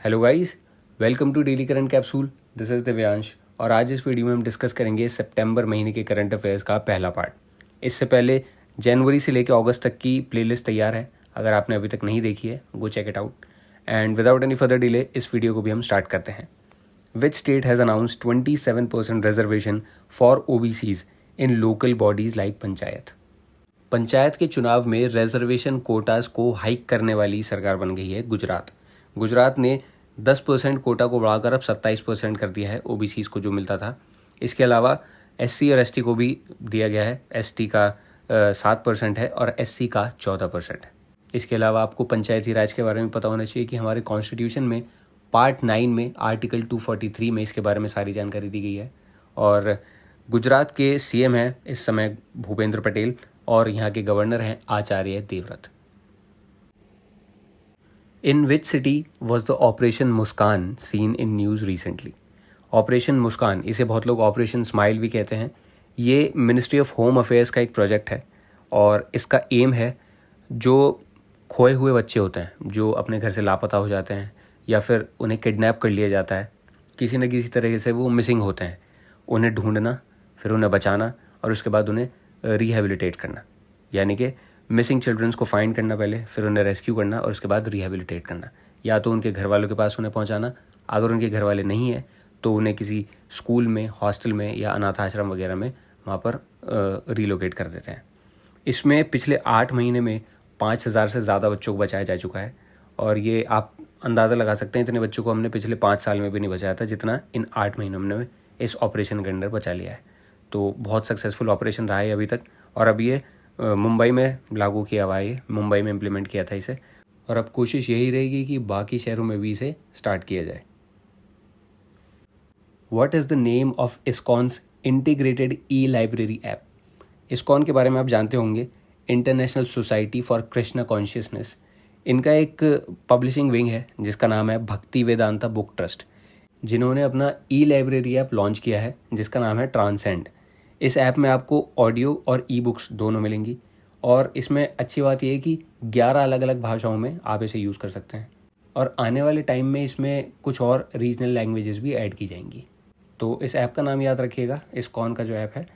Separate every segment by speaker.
Speaker 1: Hello guys, welcome to daily current capsule. This is Divyansh और आज इस वीडियो में हम डिस्कस करेंगे सितंबर महीने के करंट अफेयर्स का पहला पार्ट। इससे पहले जनवरी से लेकर अगस्त तक की प्लेलिस्ट तैयार है। अगर आपने अभी तक नहीं देखी है, go check it out. And without any further delay इस वीडियो को भी हम स्टार्ट करते हैं। Which state has announce 27% reservation for OBCs in local bodies like panchayat. Panchayat के चुनाव में रिजर्वेशन कोटास को हाइक करने वाली सरकार बन गई है गुजरात। गुजरात ने 10% कोटा को बढ़ाकर अब 27% कर दिया है OBCs को जो मिलता था। इसके अलावा SC और ST को भी दिया गया है। ST का 7% है और SC का 14% है। इसके अलावा आपको पंचायती राज के बारे में पता होना चाहिए कि हमारे कॉन्स्टिट्यूशन में पार्ट 9 में आर्टिकल 243 में इसके बारे में सारी जानकारी दी गई है। और गुजरात के CM हैं इस समय भूपेंद्र पटेल और यहाँ के गवर्नर हैं Acharya Devvrat. In which city was the operation Muskaan seen in news recently. Operation Muskaan, इसे बहुत लोग ऑपरेशन स्माइल भी कहते हैं। ये मिनिस्ट्री ऑफ होम अफेयर्स का एक प्रोजेक्ट है और इसका एम है जो खोए हुए बच्चे होते हैं, जो अपने घर से लापता हो जाते हैं या फिर उन्हें किडनैप कर लिया जाता है, किसी न किसी तरीके से वो मिसिंग होते हैं, उन्हें ढूंढना, फिर उन्हें बचाना और उसके बाद उन्हें रिहेबिलिटेट करना। यानी कि मिसिंग चिल्ड्रंस को फाइंड करना पहले, फिर उन्हें रेस्क्यू करना और उसके बाद रिहेबिलिटेट करना। या तो उनके घर वालों के पास उन्हें पहुंचाना, अगर उनके घर वाले नहीं हैं तो उन्हें किसी स्कूल में, हॉस्टल में या अनाथ आश्रम वगैरह में वहाँ पर रिलोकेट कर देते हैं। इसमें पिछले 8 महीने में 5,000 से ज़्यादा बच्चों को बचाया जा चुका है और ये आप अंदाज़ा लगा सकते हैं इतने बच्चों को हमने पिछले 5 साल में भी नहीं बचाया था जितना इन 8 महीनों में इस ऑपरेशन के अंदर बचा लिया है। तो बहुत सक्सेसफुल ऑपरेशन रहा है अभी तक और अब ये मुंबई में लागू किया हुआ है, मुंबई में इम्प्लीमेंट किया था इसे और अब कोशिश यही रहेगी कि बाकी शहरों में भी इसे स्टार्ट किया जाए। What is the name of ISKCON's integrated e library app. ISKCON के बारे में आप जानते होंगे, International Society for Krishna Consciousness. इनका एक पब्लिशिंग विंग है जिसका नाम है भक्ति वेदांता बुक ट्रस्ट, जिन्होंने अपना E-लाइब्रेरी ऐप लॉन्च किया है जिसका नाम है ट्रांसेंड। इस ऐप में आपको ऑडियो और ई-बुक्स दोनों मिलेंगी और इसमें अच्छी बात यह है कि 11 अलग अलग भाषाओं में आप इसे यूज़ कर सकते हैं और आने वाले टाइम में इसमें कुछ और रीजनल लैंग्वेजेस भी ऐड की जाएंगी। तो इस ऐप का नाम याद रखिएगा, इस्कॉन का जो ऐप है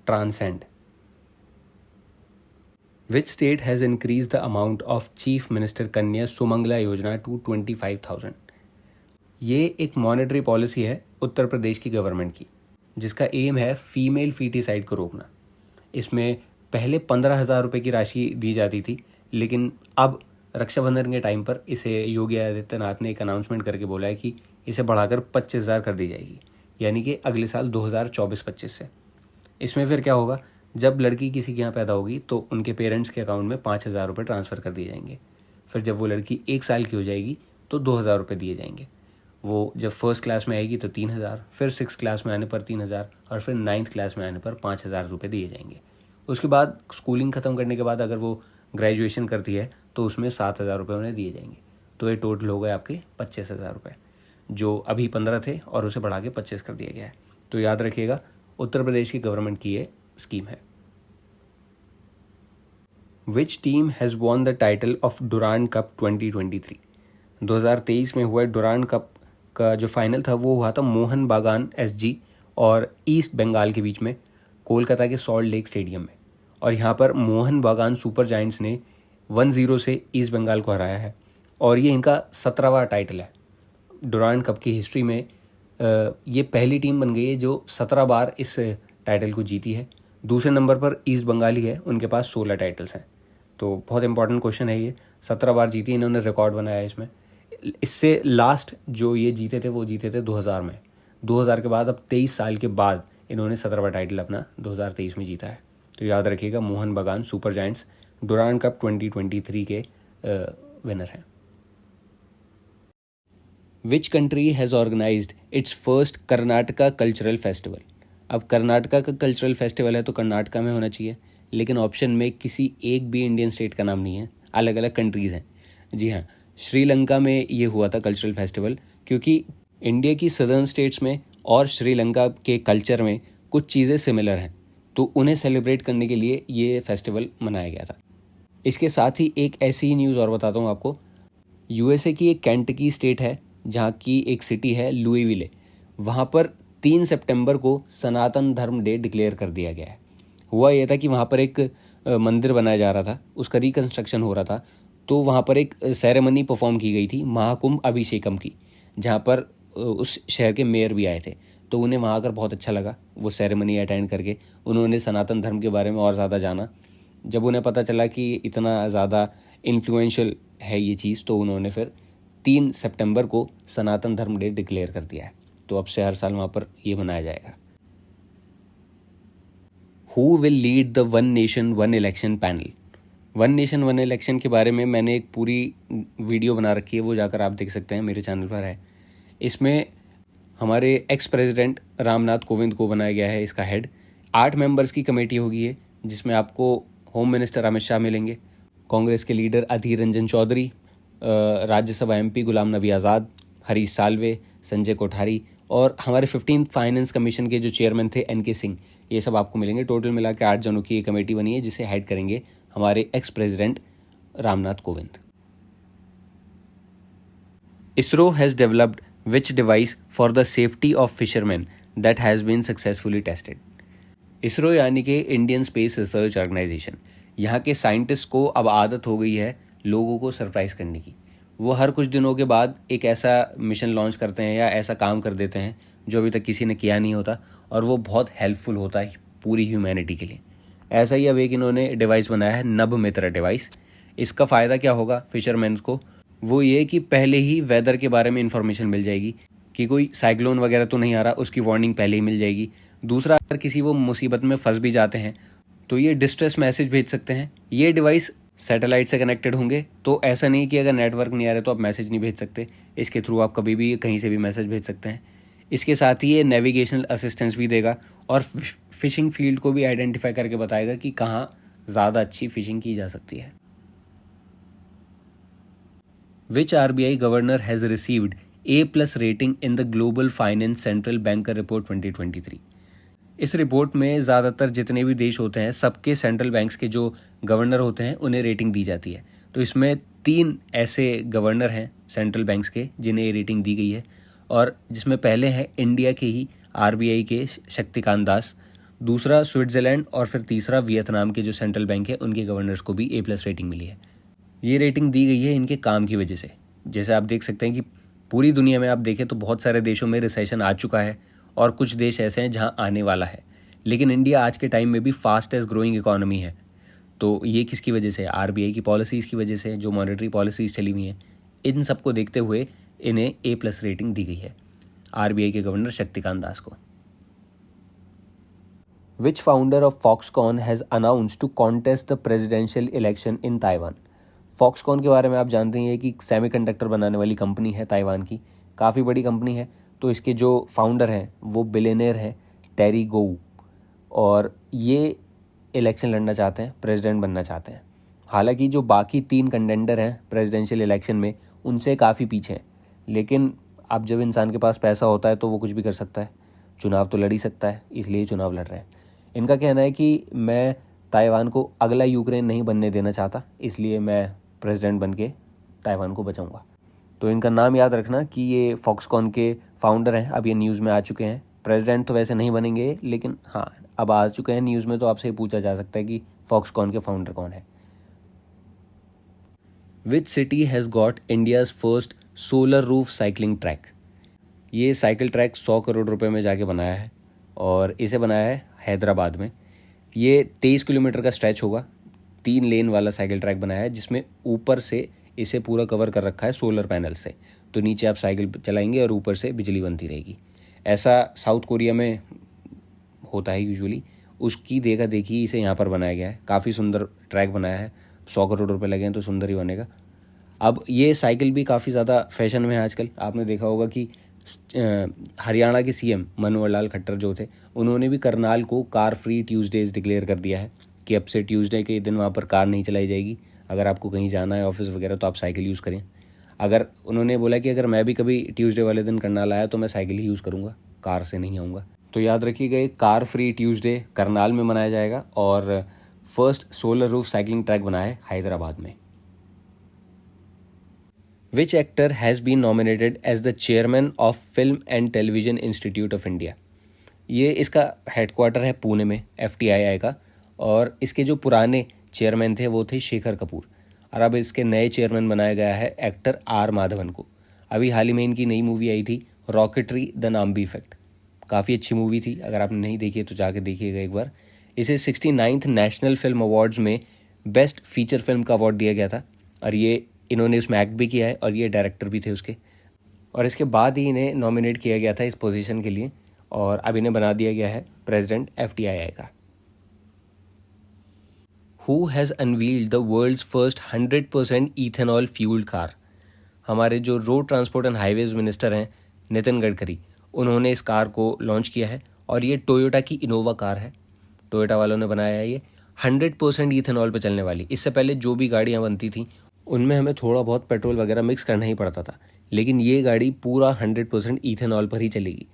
Speaker 1: transcend. Which state has increase the amount of chief minister Kanya Sumangala योजना टू 25,000। ये एक मॉनेटरी पॉलिसी है उत्तर प्रदेश की गवर्नमेंट की जिसका एम है फीमेल फीटिसाइड को रोकना। इसमें पहले 15,000 रुपये की राशि दी जाती थी, लेकिन अब रक्षाबंधन के टाइम पर इसे योगी आदित्यनाथ ने एक अनाउंसमेंट करके बोला है कि इसे बढ़ाकर 25,000 कर दी जाएगी, यानी कि अगले साल 2024-25 से। इसमें फिर क्या होगा, जब लड़की किसी के यहाँ पैदा होगी तो उनके पेरेंट्स के अकाउंट में 5,000 रुपये ट्रांसफ़र कर दिए जाएंगे। फिर जब वो लड़की 1 साल की हो जाएगी तो 2,000 रुपये दिए जाएंगे। वो जब फर्स्ट क्लास में आएगी तो 3,000, फिर 6th क्लास में आने पर 3,000 और फिर 9th क्लास में आने पर 5,000 रुपये दिए जाएंगे। उसके बाद स्कूलिंग ख़त्म करने के बाद अगर वो ग्रेजुएशन करती है तो उसमें 7,000 रुपये उन्हें दिए जाएंगे। तो ये टोटल हो गए आपके 25,000 रुपये, जो अभी 15 थे और उसे बढ़ा के 25 कर दिया गया है। तो याद रखिएगा, उत्तर प्रदेश की गवर्नमेंट की ये स्कीम है। Which team has won the title of Durand cup 2023। 2023 में हुआ डुरांड कप का जो फाइनल था वो हुआ था मोहन बागान SG और ईस्ट बंगाल के बीच में, कोलकाता के सॉल्ट लेक स्टेडियम में। और यहाँ पर मोहन बागान सुपर जायंट्स ने 1-0 से ईस्ट बंगाल को हराया है और ये इनका 17वां टाइटल है। डुरांड कप की हिस्ट्री में ये पहली टीम बन गई है जो 17 बार इस टाइटल को जीती है। दूसरे नंबर पर ईस्ट बंगाल ही है, उनके पास 16 टाइटल्स हैं। तो बहुत इंपॉर्टेंट क्वेश्चन है ये, 17 बार जीती, इन्होंने रिकॉर्ड बनाया है इसमें। इससे लास्ट जो ये जीते थे वो जीते थे 2000 में। 2000 के बाद अब 23 साल के बाद इन्होंने 17वां टाइटल अपना 2023 में जीता है। तो याद रखिएगा, मोहन बागान सुपर जायंट्स डुरांड कप 2023 के विनर हैं। Which country has organised its first Karnataka cultural festival. अब कर्नाटका का कल्चरल फेस्टिवल है तो कर्नाटका में होना चाहिए, लेकिन ऑप्शन में किसी एक भी इंडियन स्टेट का नाम नहीं है, अलग अलग कंट्रीज़ हैं। जी हाँ, श्रीलंका में ये हुआ था कल्चरल फेस्टिवल, क्योंकि इंडिया की सदर्न स्टेट्स में और श्रीलंका के कल्चर में कुछ चीज़ें सिमिलर हैं, तो उन्हें सेलिब्रेट करने के लिए ये फेस्टिवल मनाया गया था। इसके साथ ही एक ऐसी ही न्यूज़ और बताता हूँ आपको। USA की एक केंटकी स्टेट है जहाँ की एक सिटी है लुईविले, वहाँ पर 3 सितंबर को सनातन धर्म डे डिक्लेयर कर दिया गया है। हुआ यह था कि वहाँ पर एक मंदिर बनाया जा रहा था, उसका रिकंस्ट्रक्शन हो रहा था, तो वहाँ पर एक सेरेमनी परफॉर्म की गई थी महाकुंभ अभिषेकम की, जहाँ पर उस शहर के मेयर भी आए थे। तो उन्हें वहाँ आकर बहुत अच्छा लगा, वो सेरेमनी अटेंड करके उन्होंने सनातन धर्म के बारे में और ज़्यादा जाना। जब उन्हें पता चला कि इतना ज़्यादा इन्फ्लुएंशियल है ये चीज़, तो उन्होंने फिर 3 सितंबर को सनातन धर्म डे डिक्लेयर कर दिया है। तो अब से हर साल वहाँ पर ये मनाया जाएगा। Who will lead the one nation one election panel? One nation one election के बारे में मैंने एक पूरी वीडियो बना रखी है, वो जाकर आप देख सकते हैं, मेरे चैनल पर है। इसमें हमारे एक्स प्रेसिडेंट रामनाथ कोविंद को बनाया गया है इसका हेड। 8 मेंबर्स की कमेटी होगी ये, जिसमें आपको होम मिनिस्टर अमित शाह मिलेंगे, कांग्रेस के लीडर अधीर रंजन चौधरी, राज्यसभा एमपी गुलाम नबी आज़ाद, हरीश साल्वे, संजय कोठारी और हमारे 15th फाइनेंस कमीशन के जो चेयरमैन थे एनके सिंह, ये सब आपको मिलेंगे। टोटल मिला के 8 जनों की ये कमेटी बनी है, जिसे हेड करेंगे हमारे ex president Ramnath Kovind. ISRO has developed which device for the safety of fishermen that has been successfully tested? ISRO यानी कि इंडियन स्पेस रिसर्च ऑर्गेनाइजेशन, यहाँ के साइंटिस्ट को अब आदत हो गई है लोगों को सरप्राइज़ करने की। वो हर कुछ दिनों के बाद एक ऐसा मिशन लॉन्च करते हैं या ऐसा काम कर देते हैं जो अभी तक किसी ने किया नहीं होता, और वो बहुत हेल्पफुल होता है पूरी ह्यूमैनिटी के लिए। ऐसा ही अब एक इन्होंने डिवाइस बनाया है, नभ मित्र डिवाइस। इसका फ़ायदा क्या होगा फिशरमैन को? वो ये कि पहले ही वेदर के बारे में इंफॉर्मेशन मिल जाएगी कि कोई साइक्लोन वगैरह तो नहीं आ रहा, उसकी वार्निंग पहले ही मिल जाएगी। दूसरा, अगर किसी वो मुसीबत में फंस भी जाते हैं तो ये डिस्ट्रेस मैसेज भेज सकते हैं। ये डिवाइस सैटेलाइट से कनेक्टेड होंगे, तो ऐसा नहीं कि अगर नेटवर्क नहीं आ रहा तो आप मैसेज नहीं भेज सकते। इसके थ्रू आप कभी भी कहीं से भी मैसेज भेज सकते हैं। इसके साथ ही ये नेविगेशनल असिस्टेंस भी देगा और फिशिंग फील्ड को भी आइडेंटिफाई करके बताएगा कि कहाँ ज़्यादा अच्छी फिशिंग की जा सकती है। Which RBI governor has received A+ rating in the Global Finance Central Banker Report 2023? इस रिपोर्ट में ज़्यादातर जितने भी देश होते हैं, सबके सेंट्रल बैंक्स के जो गवर्नर होते हैं उन्हें रेटिंग दी जाती है। तो इसमें 3 ऐसे गवर्नर हैं सेंट्रल बैंक्स के जिन्हें ये रेटिंग दी गई है, और जिसमें पहले हैं इंडिया के ही RBI के शक्तिकांत दास, दूसरा स्विट्ज़रलैंड, और फिर तीसरा वियतनाम के जो सेंट्रल बैंक है उनके गवर्नर्स को भी A+ रेटिंग मिली है। ये रेटिंग दी गई है इनके काम की वजह से। जैसे आप देख सकते हैं कि पूरी दुनिया में आप देखें तो बहुत सारे देशों में रिसेशन आ चुका है, और कुछ देश ऐसे हैं जहां आने वाला है, लेकिन इंडिया आज के टाइम में भी फास्टेस्ट ग्रोइंग इकोनॉमी है। तो ये किसकी वजह से? RBI की पॉलिसीज़ की वजह से, जो मॉनेटरी पॉलिसीज़ चली हुई हैं, इन सबको देखते हुए इन्हें A+ रेटिंग दी गई है RBI के गवर्नर शक्तिकांत दास को। Which founder of Foxconn has announced to contest the presidential election in Taiwan? Foxconn के बारे में आप जानते हैं कि सेमीकंडक्टर बनाने वाली कंपनी है ताइवान की, काफ़ी बड़ी कंपनी है। तो इसके जो फाउंडर हैं वो बिलियनियर हैं टेरी गोऊ, और ये इलेक्शन लड़ना चाहते हैं, प्रेसिडेंट बनना चाहते हैं। हालांकि जो बाकी 3 कंटेंडर हैं प्रेसिडेंशियल इलेक्शन में उनसे काफ़ी पीछे हैं, लेकिन अब जब इंसान के पास पैसा होता है तो वो कुछ भी कर सकता है, चुनाव तो लड़ ही सकता है, इसलिए चुनाव लड़ रहे हैं। इनका कहना है कि मैं ताइवान को अगला यूक्रेन नहीं बनने देना चाहता, इसलिए मैं प्रेसिडेंट बन के ताइवान को बचाऊंगा। तो इनका नाम याद रखना कि ये फॉक्सकॉन के फाउंडर हैं, अब ये न्यूज़ में आ चुके हैं। प्रेसिडेंट तो वैसे नहीं बनेंगे, लेकिन हाँ अब आ चुके हैं न्यूज़ में, तो आपसे पूछा जा सकता है कि फॉक्सकॉन के फाउंडर कौन है। Which city has got India's first solar roof cycling track? ये साइकिल ट्रैक 100 करोड़ रुपए में जाके बनाया है, और इसे बनाया है हैदराबाद में। ये 23 किलोमीटर का स्ट्रेच होगा, 3 लेन वाला साइकिल ट्रैक बनाया है, जिसमें ऊपर से इसे पूरा कवर कर रखा है सोलर पैनल से। तो नीचे आप साइकिल चलाएंगे और ऊपर से बिजली बनती रहेगी। ऐसा साउथ कोरिया में होता है यूजुअली, उसकी देखा देखी इसे यहाँ पर बनाया गया है। काफ़ी सुंदर ट्रैक बनाया है, 100 करोड़ रुपए लगे हैं तो सुंदर ही बनेगा। अब ये साइकिल भी काफ़ी ज़्यादा फैशन में है आजकल। आपने देखा होगा कि हरियाणा के CM मनोहर लाल खट्टर जो थे, उन्होंने भी करनाल को कार फ्री ट्यूसडेज डिक्लेयर कर दिया है कि अब से ट्यूसडे के दिन वहाँ पर कार नहीं चलाई जाएगी। अगर आपको कहीं जाना है ऑफिस वगैरह तो आप साइकिल यूज़ करें। अगर उन्होंने बोला कि अगर मैं भी कभी ट्यूसडे वाले दिन करनाल आया तो मैं साइकिल ही यूज़ करूँगा, कार से नहीं आऊँगा। तो याद रखिएगा, कार फ्री ट्यूसडे करनाल में मनाया जाएगा, और first solar roof cycling track बना है हैदराबाद में। Which actor has been nominated as the chairman of film and television institute of India. ये इसका हेडक्वार्टर है पुणे में, FTII का, और इसके जो पुराने चेयरमैन थे वो थे शेखर कपूर, और अब इसके नए चेयरमैन बनाया गया है एक्टर R माधवन को। अभी हाल ही में इनकी नई मूवी आई थी रॉकेटरी द नाम्बी इफेक्ट, काफ़ी अच्छी मूवी थी, अगर आपने नहीं देखी है तो जाके देखिएगा एक बार। इसे 69th नेशनल फिल्म अवार्ड्स में बेस्ट फीचर फिल्म का अवार्ड दिया गया था, और ये इन्होंने उसमें एक्ट भी किया है और ये डायरेक्टर भी थे उसके, और इसके बाद ही इन्हें नॉमिनेट किया गया था इस पोजीशन के लिए, और अब इन्हें बना दिया गया है प्रेसिडेंट FTII का। Who has unveiled the world's first 100% ethanol fuelled car. हमारे जो road transport and highways minister हैं नितिन गडकरी, उन्होंने इस कार को लॉन्च किया है, और ये टोयोटा की इनोवा कार है। टोयोटा वालों ने बनाया है ये 100% इथेनॉल पे चलने वाली। इससे पहले जो भी गाड़ियाँ बनती थी उनमें हमें थोड़ा बहुत पेट्रोल वगैरह मिक्स करना ही पड़ता था, लेकिन ये गाड़ी पूरा 100% इथेनॉल पर ही चलेगी।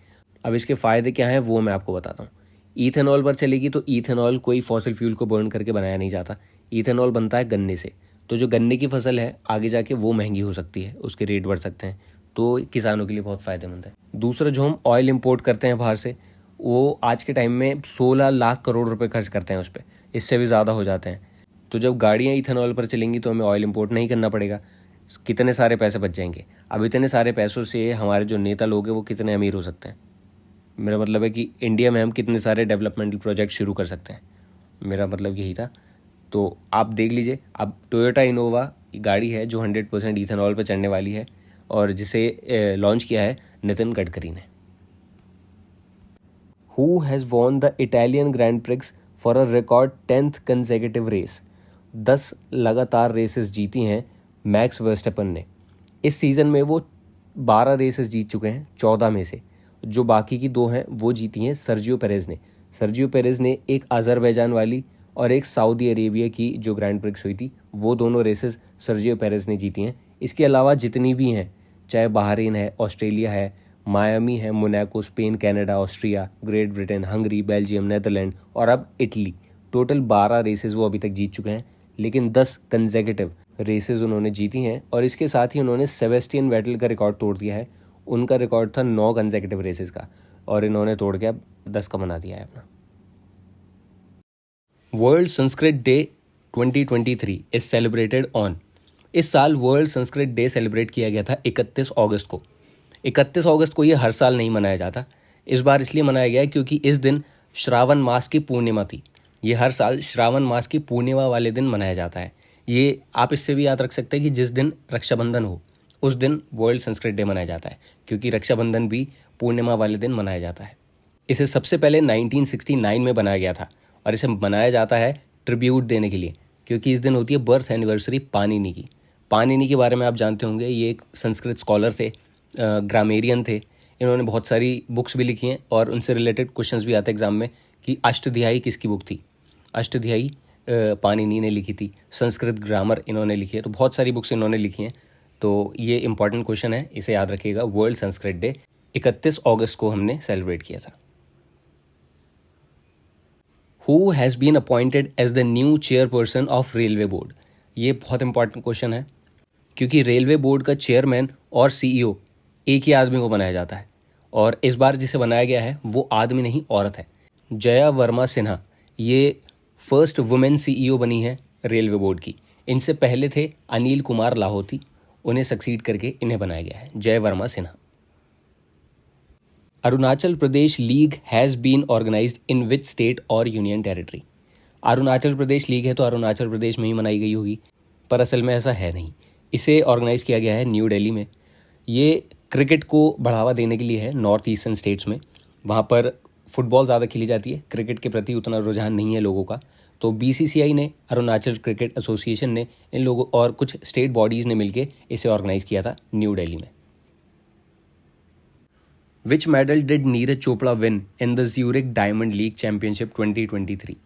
Speaker 1: अब इसके फ़ायदे क्या हैं वो मैं आपको बताता हूँ। इथेनॉल पर चलेगी तो इथेनॉल कोई फॉसिल फ्यूल को बर्न करके बनाया नहीं जाता, इथेनॉल बनता है गन्ने से। तो जो गन्ने की फसल है आगे जाके वो महंगी हो सकती है, उसके रेट बढ़ सकते हैं, तो किसानों के लिए बहुत फ़ायदेमंद है। दूसरा, जो हम ऑयल इंपोर्ट करते हैं बाहर से, वो आज के टाइम में 16 लाख करोड़ रुपए खर्च करते हैं उस पर, इससे भी ज़्यादा हो जाते हैं। तो जब गाड़ियाँ इथेनॉल पर चलेंगी तो हमें ऑयल इंपोर्ट नहीं करना पड़ेगा, कितने सारे पैसे बच जाएंगे। अब इतने सारे पैसों से हमारे जो नेता लोग हैं वो कितने अमीर हो सकते हैं। मेरा मतलब है कि इंडिया में हम कितने सारे डेवलपमेंटल प्रोजेक्ट शुरू कर सकते हैं, मेरा मतलब यही था। तो आप देख लीजिए, अब टोयोटा इनोवा गाड़ी है जो 100% इथेनॉल पर चढ़ने वाली है, और जिसे लॉन्च किया है नितिन गडकरी ने। Who has won the Italian Grand Prix for a record 10th consecutive race. 10 लगातार रेसेस जीती हैं मैक्स वर्स्टेपन ने। इस सीज़न में वो 12 रेसेस जीत चुके हैं 14 में से, जो बाकी की 2 हैं वो जीती हैं सर्जियो पेरेज ने। सर्जियो पेरेज ने एक अज़रबैजान वाली और एक सऊदी अरेबिया की जो ग्रैंड प्रिक्स हुई थी, वो दोनों रेसेस सर्जियो पेरेज ने जीती हैं। इसके अलावा जितनी भी हैं, चाहे बहरीन है, ऑस्ट्रेलिया है, मायामी है, Monaco, Spain, Canada, Austria, great Britain, Hungary, Belgium, Netherland और अब इटली, टोटल 12 रेसेस वो अभी तक जीत चुके हैं, लेकिन 10 कंसेक्यूटिव रेसेस उन्होंने जीती हैं। और इसके साथ ही उन्होंने सेबेस्टियन वेटल का रिकॉर्ड तोड़ दिया है। उनका रिकॉर्ड था 9 कंसेक्यूटिव रेसेस का, और इन्होंने तोड़ के अब 10 का बना दिया है अपना। World Sanskrit day 2023 is celebrated on. इस साल वर्ल्ड संस्कृत डे सेलिब्रेट किया गया था 31 अगस्त को। 31 अगस्त को ये हर साल नहीं मनाया जाता, इस बार इसलिए मनाया गया क्योंकि इस दिन श्रावण मास की पूर्णिमा थी। ये हर साल श्रावण मास की पूर्णिमा वाले दिन मनाया जाता है। ये आप इससे भी याद रख सकते हैं कि जिस दिन रक्षाबंधन हो उस दिन वर्ल्ड संस्कृत डे मनाया जाता है, क्योंकि रक्षाबंधन भी पूर्णिमा वाले दिन मनाया जाता है। इसे सबसे पहले 1969 में बनाया गया था, और इसे मनाया जाता है ट्रिब्यूट देने के लिए, क्योंकि इस दिन होती है बर्थ एनिवर्सरी पाणिनि की। पाणिनि के बारे में आप जानते होंगे, ये एक संस्कृत स्कॉलर थे, ग्रामेरियन थे। इन्होंने बहुत सारी बुक्स भी लिखी हैं, और उनसे रिलेटेड क्वेश्चंस भी आते हैं एग्जाम में कि अष्टध्यायी किसकी बुक थी। अष्टध्यायी पाणिनि ने लिखी थी। संस्कृत ग्रामर इन्होंने लिखी है, तो बहुत सारी बुक्स इन्होंने लिखी हैं। तो ये इंपॉर्टेंट क्वेश्चन है, इसे याद रखिएगा। वर्ल्ड संस्कृत डे 31 अगस्त को हमने सेलिब्रेट किया था। Who has been appointed as the new chairperson of railway board. ये बहुत इंपॉर्टेंट क्वेश्चन है, क्योंकि रेलवे बोर्ड का चेयरमैन और CEO एक ही आदमी को बनाया जाता है, और इस बार जिसे बनाया गया है वो आदमी नहीं औरत है। जया वर्मा सिन्हा ये फर्स्ट वुमेन CEO बनी है रेलवे बोर्ड की। इनसे पहले थे अनिल कुमार लाहोटी, उन्हें सक्सीड करके इन्हें बनाया गया है Jai Verma Sinha. Arunachal Pradesh league has been organized in which state और union territory. Arunachal Pradesh league है तो अरुणाचल प्रदेश में ही मनाई गई होगी, पर असल में ऐसा है नहीं। इसे ऑर्गेनाइज़ किया गया है न्यू दिल्ली में। ये क्रिकेट को बढ़ावा देने के लिए है नॉर्थ ईस्टर्न स्टेट्स में। वहाँ पर फुटबॉल ज़्यादा खेली जाती है, क्रिकेट के प्रति उतना रुझान नहीं है लोगों का। तो BCCI ने, अरुणाचल क्रिकेट एसोसिएशन ने, इन लोगों और कुछ स्टेट बॉडीज़ ने मिलकर इसे ऑर्गेनाइज़ किया था न्यू दिल्ली में। विच medal did Neeraj Chopra win in the Zurich diamond league championship 2023।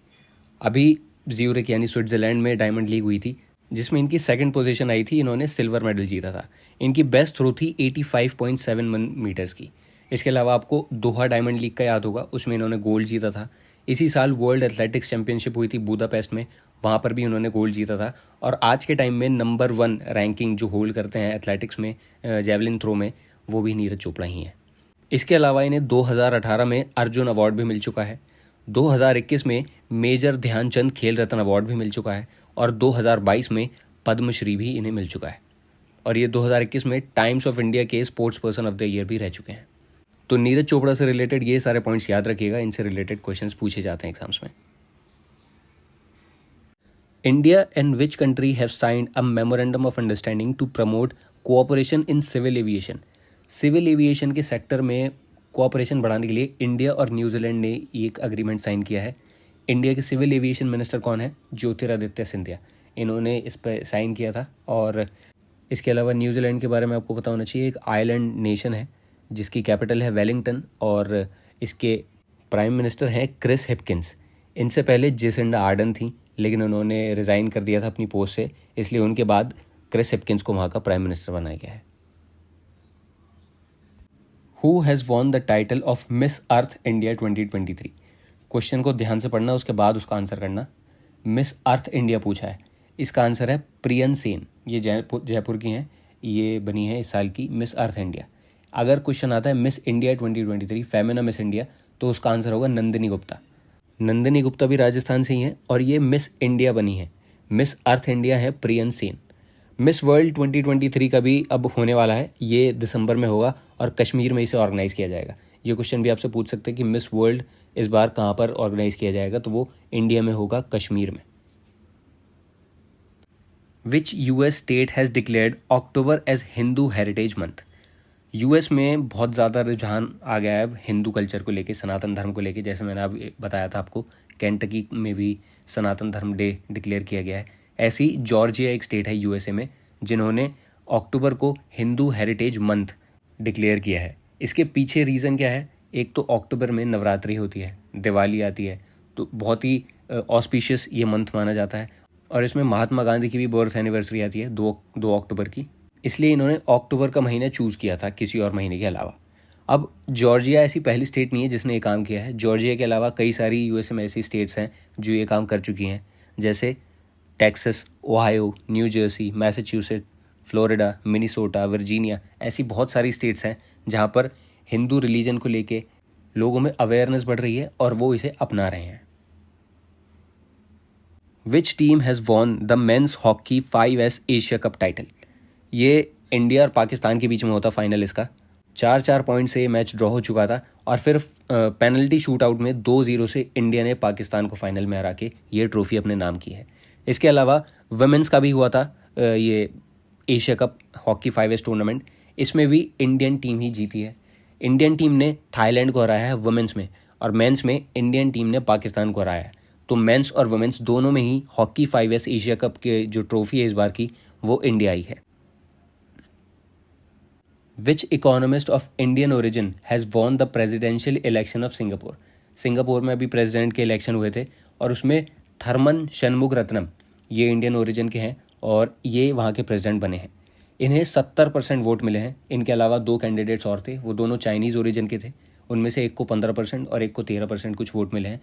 Speaker 1: अभी ज्यूरिक यानी स्विट्जरलैंड में डायमंड लीग हुई थी, जिसमें इनकी सेकंड पोजीशन आई थी। इन्होंने सिल्वर मेडल जीता था। इनकी बेस्ट थ्रो थी 85.71 मीटर्स की। इसके अलावा आपको दोहा डायमंड लीग का याद होगा, उसमें इन्होंने गोल्ड जीता था। इसी साल वर्ल्ड एथलेटिक्स चैंपियनशिप हुई थी बुदापेस्ट में, वहाँ पर भी उन्होंने गोल्ड जीता था। और आज के टाइम में नंबर 1 रैंकिंग जो होल्ड करते हैं एथलेटिक्स में, जेवलिन थ्रो में, वो भी नीरज चोपड़ा ही हैं। इसके अलावा इन्हें 2018 में अर्जुन अवार्ड भी मिल चुका है, 2021 में मेजर ध्यानचंद खेल रत्न अवार्ड भी मिल चुका है और 2022 में पद्मश्री भी इन्हें मिल चुका है। और ये 2021 में टाइम्स ऑफ इंडिया के sports person of the year भी रह चुके हैं। तो नीरज चोपड़ा से रिलेटेड ये सारे पॉइंट्स याद रखिएगा, इनसे रिलेटेड क्वेश्चंस पूछे जाते हैं एग्जाम्स में। India and which country have signed a memorandum of understanding to promote cooperation in civil aviation. Civil aviation के सेक्टर में कोऑपरेशन बढ़ाने के लिए इंडिया और न्यूजीलैंड ने एक अग्रीमेंट साइन किया है। इंडिया के सिविल एविएशन मिनिस्टर कौन है? ज्योतिरादित्य सिंधिया, इन्होंने इस पर साइन किया था। और इसके अलावा न्यूजीलैंड के बारे में आपको पता होना चाहिए, एक आइलैंड नेशन है जिसकी कैपिटल है वेलिंगटन और इसके प्राइम मिनिस्टर हैं क्रिस हिपकिंस। इनसे पहले जेसिंडा आर्डन थी, लेकिन उन्होंने रिज़ाइन कर दिया था अपनी पोस्ट से, इसलिए उनके बाद क्रिस हिपकिंस को वहाँ का प्राइम मिनिस्टर बनाया गया है। Who has won the title of Miss Earth India 2023? Question को ध्यान से पढ़ना, उसके बाद उसका आंसर करना। मिस अर्थ इंडिया पूछा है, इसका आंसर है प्रियन सेन। ये जयपुर की हैं, ये बनी है इस साल की मिस अर्थ इंडिया। अगर क्वेश्चन आता है miss India 2023 Femina miss India, तो उसका आंसर होगा नंदिनी गुप्ता। नंदिनी गुप्ता भी राजस्थान से ही हैं और ये मिस इंडिया बनी है। मिस अर्थ इंडिया है प्रियन सेन। मिस वर्ल्ड 2023 का भी अब होने वाला है, ये दिसंबर में होगा और कश्मीर में इसे ऑर्गेनाइज़ किया जाएगा। ये क्वेश्चन भी आपसे पूछ सकते हैं कि मिस वर्ल्ड इस बार कहाँ पर ऑर्गेनाइज़ किया जाएगा, तो वो इंडिया में होगा, कश्मीर में। Which US state has declared October as Hindu heritage month? US में बहुत ज़्यादा रुझान आ गया है अब हिंदू कल्चर को लेके, सनातन धर्म को लेके। जैसे मैंने अब बताया था आपको, केंटकी में भी सनातन धर्म डे डिक्लेयर किया गया है। ऐसी जॉर्जिया एक स्टेट है यूएसए में, जिन्होंने अक्टूबर को हिंदू हेरिटेज मंथ डिक्लेयर किया है। इसके पीछे रीज़न क्या है? एक तो अक्टूबर में नवरात्रि होती है, दिवाली आती है, तो बहुत ही ऑस्पिशियस ये मंथ माना जाता है। और इसमें महात्मा गांधी की भी बर्थ एनिवर्सरी आती है 2 अक्टूबर की, इसलिए इन्होंने अक्टूबर का महीना चूज़ किया था किसी और महीने के अलावा। अब जॉर्जिया ऐसी पहली स्टेट नहीं है जिसने ये काम किया है। जॉर्जिया के अलावा कई सारी यूएसए में ऐसी स्टेट्स हैं जो ये काम कर चुकी हैं, जैसे Texas, Ohio, new Jersey, Massachusetts, Florida, Minnesota, Virginia. ऐसी बहुत सारी स्टेट्स हैं जहाँ पर हिंदू रिलीजन को लेके लोगों में अवेयरनेस बढ़ रही है और वो इसे अपना रहे हैं। Which team has won the men's hockey 5S Asia cup title? ये इंडिया और पाकिस्तान के बीच में होता फाइनल इसका। 4-4 पॉइंट से ये मैच ड्रॉ हो चुका था और फिर पेनल्टी शूट आउट में 2-0 से इंडिया ने पाकिस्तान को फाइनल में हरा के ये ट्रॉफी अपने नाम की है। इसके अलावा वुमेंस का भी हुआ था ये Asia cup hockey 5S tournament, इसमें भी इंडियन टीम ही जीती है। इंडियन टीम ने थाईलैंड को हराया है वुमेंस में, और मेंस में इंडियन टीम ने पाकिस्तान को हराया है। तो मेंस और वुमेंस दोनों में ही हॉकी 5S एशिया कप के जो ट्रॉफी है इस बार की, वो इंडिया ही है। Which economist of Indian origin has won the presidential election of Singapore? Singapore में अभी प्रेसिडेंट के इलेक्शन हुए थे और उसमें थर्मन शनमुगरत्नम, ये इंडियन ओरिजिन के हैं और ये वहाँ के प्रेसिडेंट बने हैं। इन्हें 70% वोट मिले हैं। इनके अलावा 2 कैंडिडेट्स और थे, वो दोनों चाइनीज़ ओरिजिन के थे। उनमें से एक को 15% और एक को 13% कुछ वोट मिले हैं,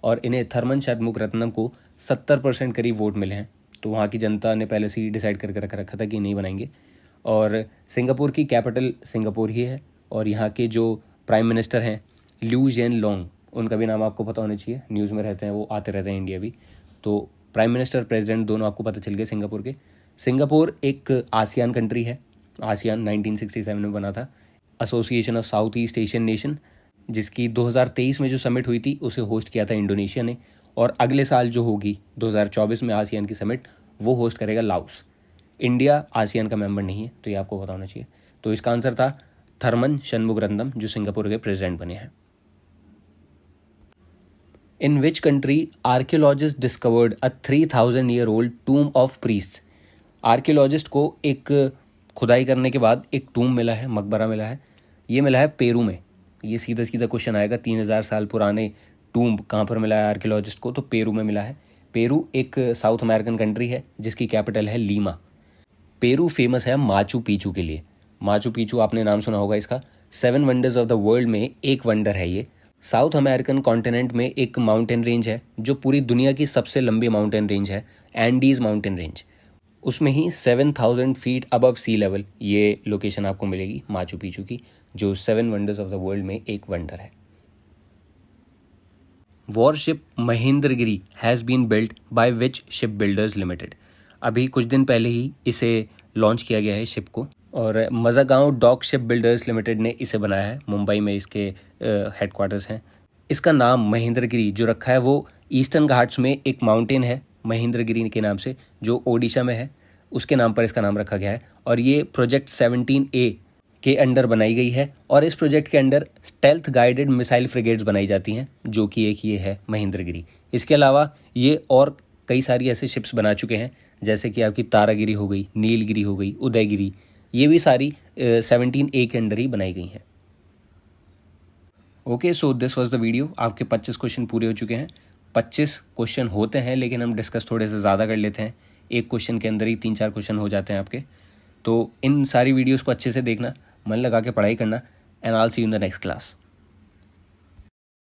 Speaker 1: और इन्हें थर्मन शनमुगरत्नम को 70% करीब वोट मिले हैं। तो वहाँ की जनता ने पहले से ही डिसाइड करके रखा था कि नहीं बनाएंगे। और सिंगापुर की कैपिटल सिंगापुर ही है, और यहाँ के जो प्राइम मिनिस्टर हैं ल्यू जेन लोंग, उनका भी नाम आपको पता होना चाहिए, न्यूज़ में रहते हैं, वो आते रहते हैं इंडिया भी। तो प्राइम मिनिस्टर प्रेसिडेंट दोनों आपको पता चल गए सिंगापुर के। सिंगापुर एक आसियान कंट्री है, आसियान 1967 में बना था, association of south east Asian nation, जिसकी 2023 में जो समिट हुई थी उसे होस्ट किया था इंडोनेशिया ने, और अगले साल जो होगी 2024 में आसियान की समिट, वो होस्ट करेगा लाओस। इंडिया आसियान का मेंबर नहीं है, तो ये आपको पता होना चाहिए। तो इसका आंसर था थर्मन शनमुगरत्नम, जो सिंगापुर के प्रेसिडेंट बने हैं। In which country archaeologist discovered a 3000 year old tomb of priests? Archaeologist को एक खुदाई करने के बाद एक टूम मिला है, मकबरा मिला है, ये मिला है पेरू में। ये सीधा सीधा क्वेश्चन आएगा, 3000 साल पुराने टूम कहाँ पर मिला है आर्कियोलॉजिस्ट को? तो पेरू में मिला है। पेरू एक साउथ अमेरिकन कंट्री है जिसकी कैपिटल है लीमा। पेरू फेमस है माचू पिचू के लिए। माचू पिचू आपने नाम सुना होगा इसका, 7 वंडर्स ऑफ द वर्ल्ड में एक वंडर है ये। साउथ अमेरिकन कॉन्टिनेंट में एक माउंटेन रेंज है जो पूरी दुनिया की सबसे लंबी माउंटेन रेंज है, एंडीज माउंटेन रेंज। उसमें ही 7,000 फीट अबव सी लेवल ये लोकेशन आपको मिलेगी माचू पिचू की, जो 7 वंडर्स ऑफ द वर्ल्ड में एक वंडर है। Warship Mahendragiri has been built by which ship builders limited. अभी कुछ दिन पहले ही इसे लॉन्च किया गया है शिप को, और मज़ागांव डॉक शिप बिल्डर्स लिमिटेड ने इसे बनाया है। मुंबई में इसके हेडक्वार्टर्स हैं। इसका नाम महेंद्रगिरी जो रखा है वो ईस्टर्न घाट्स में एक माउंटेन है महेंद्रगिरी के नाम से, जो ओडिशा में है, उसके नाम पर इसका नाम रखा गया है। और ये प्रोजेक्ट 17A के अंडर बनाई गई है, और इस प्रोजेक्ट के under stealth guided missile frigates बनाई जाती हैं, जो कि एक ये है महेंद्रगिरी। इसके अलावा ये और कई सारी ऐसे शिप्स बना चुके हैं, जैसे कि आपकी तारागिरी हो गई, नीलगिरी हो गई, उदयगिरी, ये भी सारी 17A के अंडर ही बनाई गई हैं। Okay, so this was the video. आपके 25 क्वेश्चन पूरे हो चुके हैं। 25 क्वेश्चन होते हैं लेकिन हम डिस्कस थोड़े से ज़्यादा कर लेते हैं। एक क्वेश्चन के अंदर ही 3-4 क्वेश्चन हो जाते हैं आपके। तो इन सारी वीडियोस को अच्छे से देखना, मन लगा के पढ़ाई करना, and I will see you in the next class.